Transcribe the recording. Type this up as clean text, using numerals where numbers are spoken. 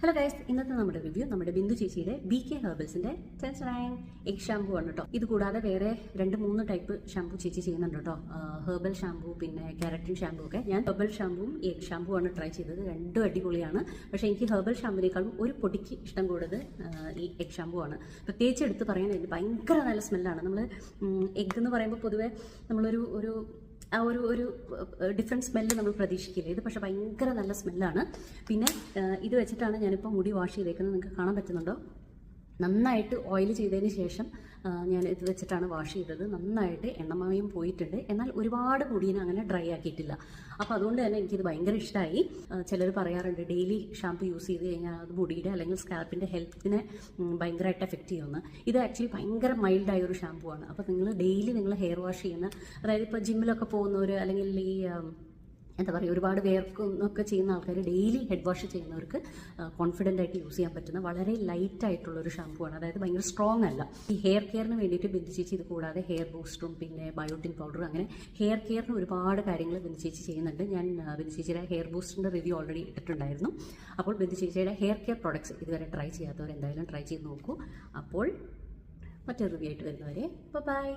Hello guys, ഇന്നത്തെ നമ്മുടെ review നമ്മുടെ ബിന്ദു ചേച്ചിയുടെ BK ഹെർബൽസിന്റെ എഗ് ഷാമ്പൂ ആണ് കേട്ടോ. ഇത് കൂടാതെ വേറെ 2-3 ടൈപ്പ് ഷാമ്പൂ ചേച്ചി ചെയ്യുന്നുണ്ട് കേട്ടോ. ഹെർബൽ ഷാമ്പൂ, പിന്നെ കാരറ്റിൻ ഷാമ്പൂ ഒക്കെ. ഞാൻ ഹെർബൽ ഷാമ്പൂവും എഗ് ഷാമ്പൂ ആണ് ട്രൈ ചെയ്തത്. രണ്ടും അടിപൊളിയാണ്. പക്ഷേ എനിക്ക് ഹെർബൽ ഷാമ്പൂവിനേക്കാളും ഒരു പൊടിക്ക് ഇഷ്ടം കൂടുതൽ ഈ എഗ് ഷാമ്പൂ ആണ്. പ്രത്യേകിച്ച് എടുത്ത് പറയാൻ ഭയങ്കര നല്ല സ്മെല്ലാണ്. നമ്മൾ എഗ് എന്ന് പറയുമ്പോൾ പൊതുവെ നമ്മളൊരു ഒരു ഡിഫറെൻറ്റ് സ്മെല്ല് നമ്മൾ പ്രതീക്ഷിക്കില്ല. ഇത് പക്ഷേ ഭയങ്കര നല്ല സ്മെല്ലാണ്. പിന്നെ ഇത് വെച്ചിട്ടാണ് ഞാനിപ്പോൾ മുടി വാഷ് ചെയ്തേക്കുന്നത്. നിങ്ങൾക്ക് കാണാൻ പറ്റുന്നുണ്ടോ? നന്നായിട്ട് ഓയിൽ ചെയ്തതിന് ശേഷം ഞാൻ ഇത് വെച്ചിട്ടാണ് വാഷ് ചെയ്തത്. നന്നായിട്ട് എണ്ണമയം പോയിട്ടുണ്ട്. എന്നാൽ ഒരുപാട് മുടീനെ അങ്ങനെ ഡ്രൈ ആക്കിയിട്ടില്ല. അപ്പോൾ അതുകൊണ്ട് തന്നെ എനിക്കിത് ഭയങ്കര ഇഷ്ടമായി. ചിലർ പറയാറുണ്ട് ഡെയിലി ഷാമ്പു യൂസ് ചെയ്ത് കഴിഞ്ഞാൽ അത് മുടിയുടെ അല്ലെങ്കിൽ സ്കാൽപ്പിൻ്റെ ഹെൽത്തിനെ ഭയങ്കരമായിട്ട് എഫക്റ്റ് ചെയ്യുമെന്ന്. ഇത് ആക്ച്വലി ഭയങ്കര മൈൽഡായ ഒരു ഷാമ്പു ആണ്. അപ്പോൾ ഡെയിലി നിങ്ങൾ ഹെയർ വാഷ് ചെയ്യുന്ന, അതായത് ഇപ്പോൾ ജിമ്മിലൊക്കെ പോകുന്നവർ അല്ലെങ്കിൽ ഈ എന്താ പറയുക, ഒരുപാട് വേർക്കൊക്കെ ചെയ്യുന്ന ആൾക്കാർ ഡെയിലി ഹെഡ് വാഷ് ചെയ്യുന്നവർക്ക് കോൺഫിഡൻ്റ് ആയിട്ട് യൂസ് ചെയ്യാൻ പറ്റുന്ന വളരെ ലൈറ്റ് ആയിട്ടുള്ളൊരു ഷാമ്പൂ ആണ്. അതായത് ഭയങ്കര സ്ട്രോങ് അല്ല. ഈ ഹെയർ കെയറിന് വേണ്ടിയിട്ട് ബിന്ദു ചേച്ചി ഇത് കൂടാതെ ഹെയർ ബൂസ്റ്ററും പിന്നെ ബയോട്ടിൻ പൗഡറും അങ്ങനെ ഹെയർ കെയറിന് ഒരുപാട് കാര്യങ്ങൾ ബിന്ദു ചേച്ചി ചെയ്യുന്നുണ്ട്. ഞാൻ ബിന്ദു ചേച്ചിയുടെ ഹെയർ ബൂസ്റ്ററിൻ്റെ റിവ്യൂ ഓൾറെഡി ഇട്ടിട്ടുണ്ടായിരുന്നു. അപ്പോൾ ബിന്ദു ചേച്ചിയുടെ ഹെയർ കെയർ പ്രോഡക്ട്സ് ഇതുവരെ ട്രൈ ചെയ്യാത്തവർ എന്തായാലും ട്രൈ ചെയ്ത് നോക്കൂ. അപ്പോൾ മറ്റൊരു റിവ്യൂ ആയിട്ട് വരുന്നവരെ ബൈ.